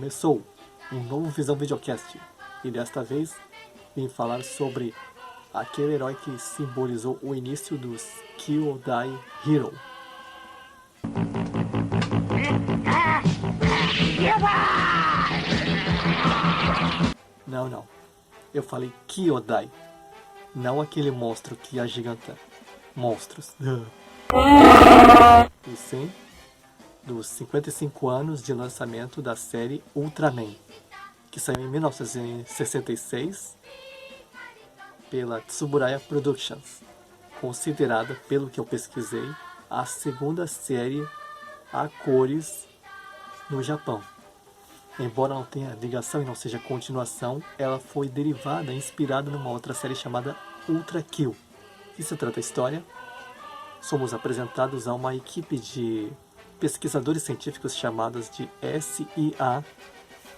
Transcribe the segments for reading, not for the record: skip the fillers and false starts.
Começou um novo Visão Videocast e desta vez vim falar sobre aquele herói que simbolizou o início dos Kill or Die Hero. Não, eu falei Kill or Die, não aquele monstro que agiganta monstros. E sim, dos 55 anos de lançamento da série Ultraman, que saiu em 1966 pela Tsuburaya Productions, considerada, pelo que eu pesquisei, a segunda série a cores no Japão. Embora não tenha ligação e não seja continuação, ela foi derivada, inspirada numa outra série chamada Ultra Kill. Que se trata a história? Somos apresentados a uma equipe de pesquisadores científicos chamadas de SIA,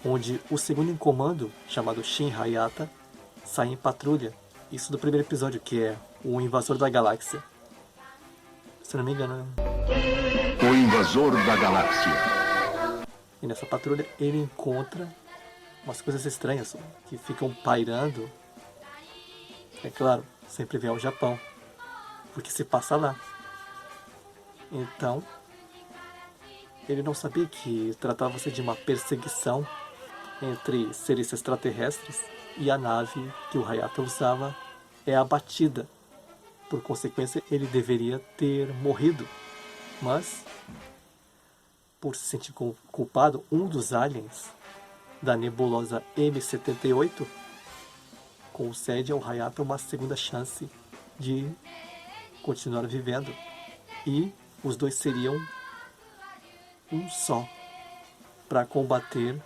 onde o segundo em comando, chamado Shin Hayata, sai em patrulha. Isso do primeiro episódio, que é o Invasor da Galáxia. Se não me engano, O Invasor da Galáxia. E nessa patrulha ele encontra umas coisas estranhas que ficam pairando. É claro, sempre vem ao Japão, porque se passa lá. Então, ele não sabia que tratava-se de uma perseguição entre seres extraterrestres e a nave que o Hayata usava é abatida. Por consequência, ele deveria ter morrido. Mas, por se sentir culpado, um dos aliens da nebulosa M78 concede ao Hayata uma segunda chance de continuar vivendo. E os dois seriam um só para combater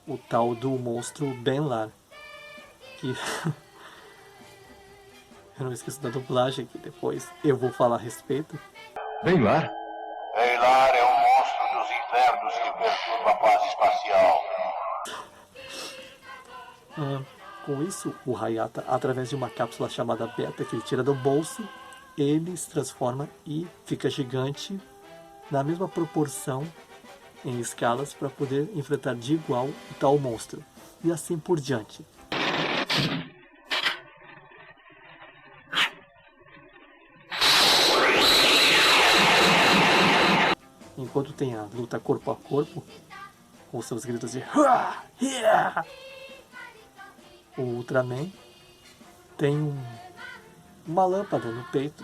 o tal do monstro Benlar, que eu não esqueço da dublagem, que depois eu vou falar a respeito. Vem lá. Benlar é um monstro dos infernos que perturba a paz espacial. Com isso, o Hayata, através de uma cápsula chamada Beta que ele tira do bolso, ele se transforma e fica gigante na mesma proporção em escalas para poder enfrentar de igual o tal monstro. E assim por diante. Enquanto tem a luta corpo a corpo, com seus gritos de "Hua! Hia!", o Ultraman tem uma lâmpada no peito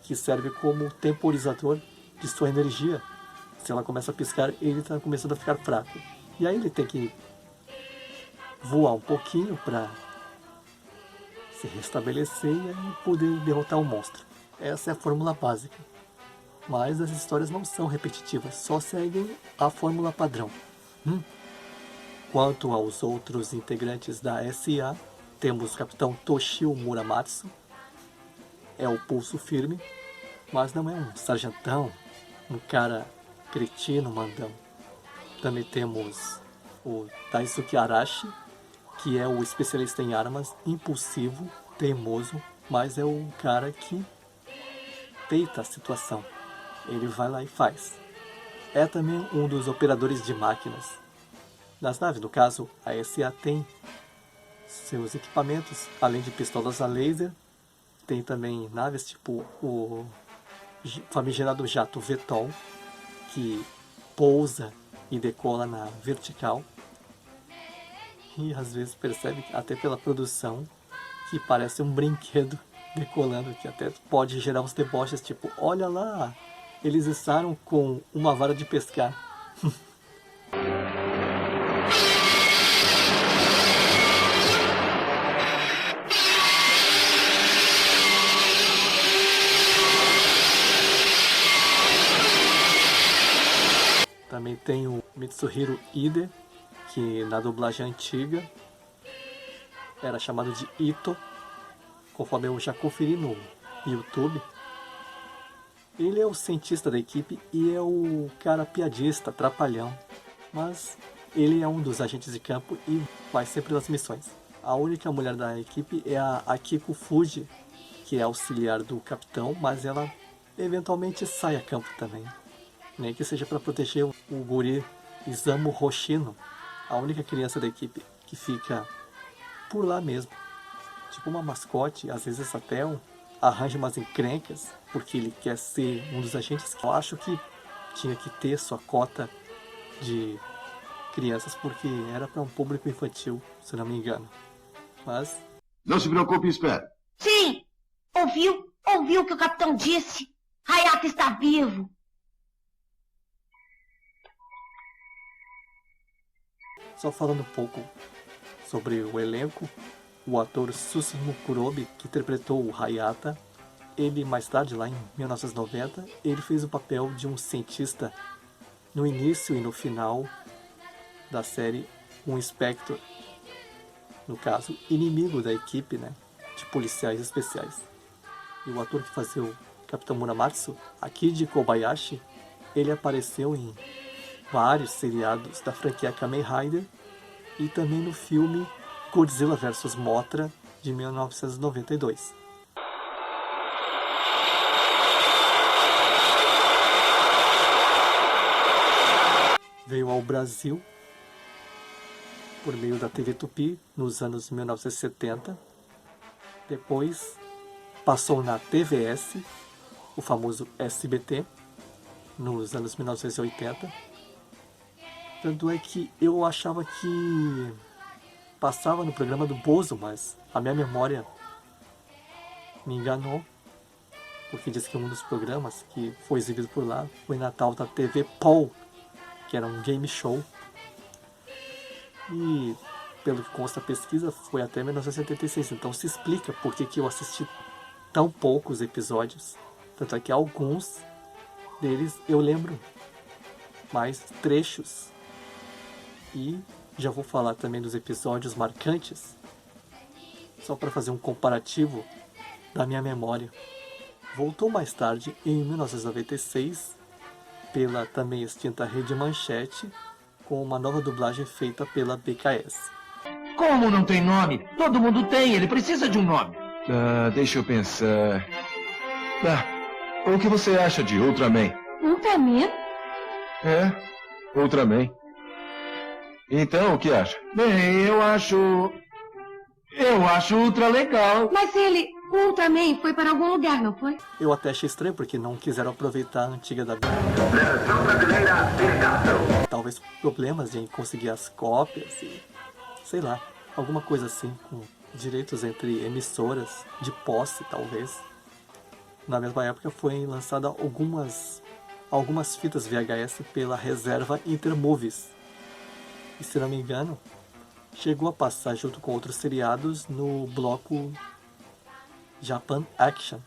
que serve como temporizador de sua energia. Se ela começa a piscar, ele está começando a ficar fraco. E aí ele tem que voar um pouquinho para se restabelecer e aí poder derrotar o monstro. Essa é a fórmula básica. Mas as histórias não são repetitivas, só seguem a fórmula padrão. Quanto aos outros integrantes da SA, temos o Capitão Toshio Muramatsu. É o pulso firme, mas não é um sargentão, um cara cretino mandão. Também temos o Daisuke Arashi, que é o especialista em armas, impulsivo, teimoso, mas é o cara que peita a situação. Ele vai lá e faz. É também um dos operadores de máquinas das naves. No caso, a SA tem seus equipamentos, além de pistolas a laser, tem também naves tipo o famigerado jato VTOL, que pousa e decola na vertical. E às vezes percebe, até pela produção, que parece um brinquedo decolando, que até pode gerar uns deboches, tipo, olha lá, eles estavam com uma vara de pescar. Também tem o Mitsuhiro Ide, que na dublagem antiga era chamado de Ito, conforme eu já conferi no YouTube. Ele é o cientista da equipe e é o cara piadista, trapalhão, mas ele é um dos agentes de campo e vai sempre nas missões. A única mulher da equipe é a Akiko Fuji, que é auxiliar do capitão, mas ela eventualmente sai a campo também. Nem que seja para proteger o guri Isamu Hoshino, a única criança da equipe que fica por lá mesmo. Tipo uma mascote, às vezes até arranja umas encrencas, porque ele quer ser um dos agentes. Eu acho que tinha que ter sua cota de crianças, porque era para um público infantil, se não me engano. Mas... Não se preocupe, espere. Sim! Ouviu o que o capitão disse? Hayato está vivo! Só falando um pouco sobre o elenco, o ator Susumu Kurobe, que interpretou o Hayata, ele mais tarde, lá em 1990, ele fez o papel de um cientista no início e no final da série, um Inspector, no caso, inimigo da equipe, né, de policiais especiais. E o ator que fazia o Capitão Muramatsu, Akiji Kobayashi, ele apareceu em vários seriados da franquia Kamen Rider e também no filme Godzilla vs Mothra, de 1992. Veio ao Brasil por meio da TV Tupi nos anos 1970. Depois passou na TVS, o famoso SBT, nos anos 1980. Tanto é que eu achava que passava no programa do Bozo, mas a minha memória me enganou, porque diz que um dos programas que foi exibido por lá foi na tal da TV Pol, que era um game show. E, pelo que consta a pesquisa, foi até 1976. Então se explica por que eu assisti tão poucos episódios. Tanto é que alguns deles eu lembro mais trechos. E já vou falar também dos episódios marcantes, só para fazer um comparativo da minha memória. Voltou mais tarde, em 1996, pela também extinta Rede Manchete, com uma nova dublagem feita pela BKS. Como não tem nome? Todo mundo tem, ele precisa de um nome. Deixa eu pensar. O que você acha de Ultraman? Ultraman? Ultraman. Então, o que acha? Bem, eu acho ultra legal. Mas o Ultraman foi para algum lugar, não foi? Eu até achei estranho, porque não quiseram aproveitar a antiga da talvez problemas de conseguir as cópias e sei lá, alguma coisa assim, com direitos entre emissoras, de posse talvez. Na mesma época foi lançada algumas fitas VHS pela reserva Intermovies. E se não me engano, chegou a passar junto com outros seriados no bloco Japan Action,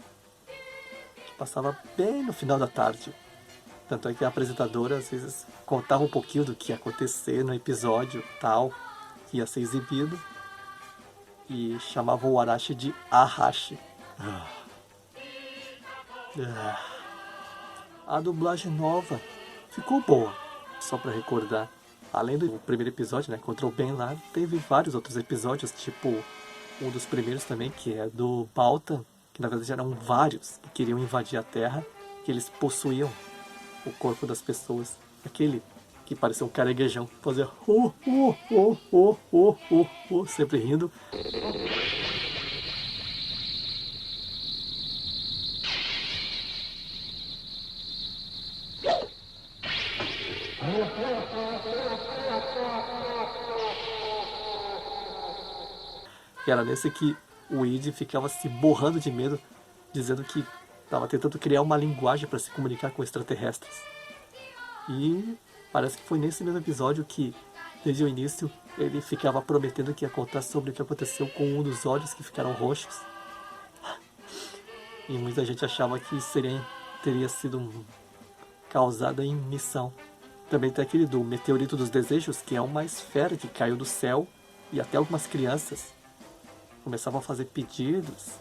que passava bem no final da tarde. Tanto é que a apresentadora às vezes contava um pouquinho do que ia acontecer no episódio tal, que ia ser exibido, e chamava o Arashi de Arashi. A dublagem nova ficou boa, só para recordar. Além do primeiro episódio, né, contra o Ben lá, teve vários outros episódios, tipo um dos primeiros também, que é do Baltan, que na verdade eram vários que queriam invadir a Terra, que eles possuíam o corpo das pessoas. Aquele que parecia um caranguejão, fazia sempre rindo. E era nesse que o Id ficava se borrando de medo, dizendo que estava tentando criar uma linguagem para se comunicar com extraterrestres. E parece que foi nesse mesmo episódio que, desde o início, ele ficava prometendo que ia contar sobre o que aconteceu com um dos olhos que ficaram roxos. E muita gente achava que teria sido causada em missão. Também tem aquele do Meteorito dos Desejos, que é uma esfera que caiu do céu, e até algumas crianças começavam a fazer pedidos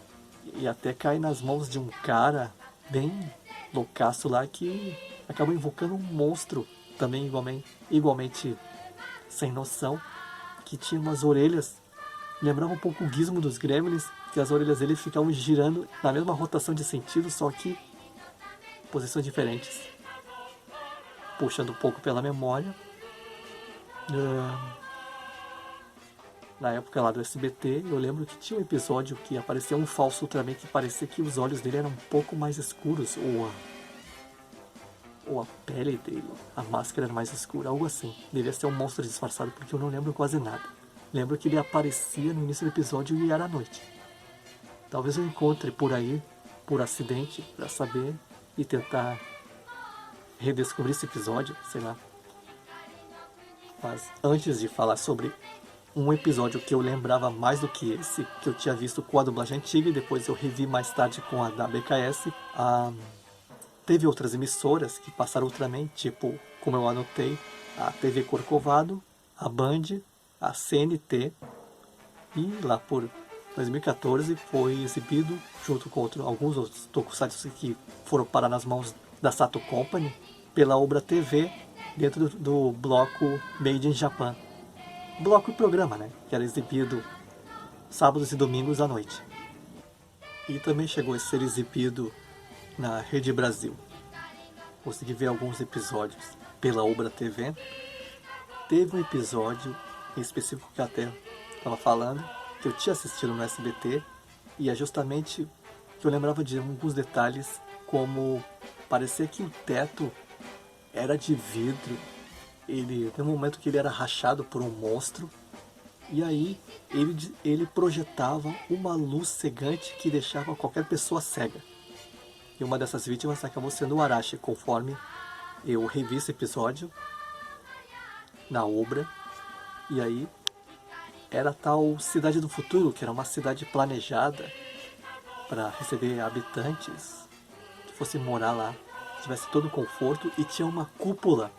e até cair nas mãos de um cara bem loucaço lá, que acabou invocando um monstro também igualmente sem noção, que tinha umas orelhas, lembrava um pouco o Gizmo dos Gremlins, que as orelhas dele ficavam girando na mesma rotação de sentido, só que em posições diferentes. Puxando um pouco pela memória, Na época lá do SBT, eu lembro que tinha um episódio que aparecia um falso Ultraman que parecia que os olhos dele eram um pouco mais escuros, ou a pele dele, a máscara era mais escura, algo assim. Devia ser um monstro disfarçado, porque eu não lembro quase nada. Lembro que ele aparecia no início do episódio e era à noite. Talvez eu encontre por aí, por acidente, pra saber e tentar redescobrir esse episódio, sei lá. Mas antes de falar sobre um episódio que eu lembrava mais do que esse, que eu tinha visto com a dublagem antiga e depois eu revi mais tarde com a da BKS, teve outras emissoras que passaram Ultraman, tipo, como eu anotei, a TV Corcovado, a Band, a CNT, e lá por 2014 foi exibido, junto com alguns outros tokusatsu que foram parar nas mãos da Sato Company, pela Obra TV, dentro do bloco Made in Japan. Bloco e programa, né? Que era exibido sábados e domingos à noite. E também chegou a ser exibido na Rede Brasil. Consegui ver alguns episódios pela Obra TV. Teve um episódio em específico que até estava falando, que eu tinha assistido no SBT, e é justamente que eu lembrava de alguns detalhes, como parecia que o teto era de vidro. Tem um momento que ele era rachado por um monstro, e aí ele projetava uma luz cegante que deixava qualquer pessoa cega. E uma dessas vítimas acabou sendo o Arashi, conforme eu revi esse episódio na Obra. E aí era a tal Cidade do Futuro, que era uma cidade planejada para receber habitantes que fossem morar lá, que tivesse todo o conforto, e tinha uma cúpula.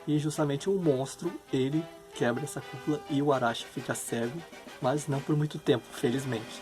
E justamente o monstro, ele quebra essa cúpula e o Arashi fica cego, mas não por muito tempo, felizmente.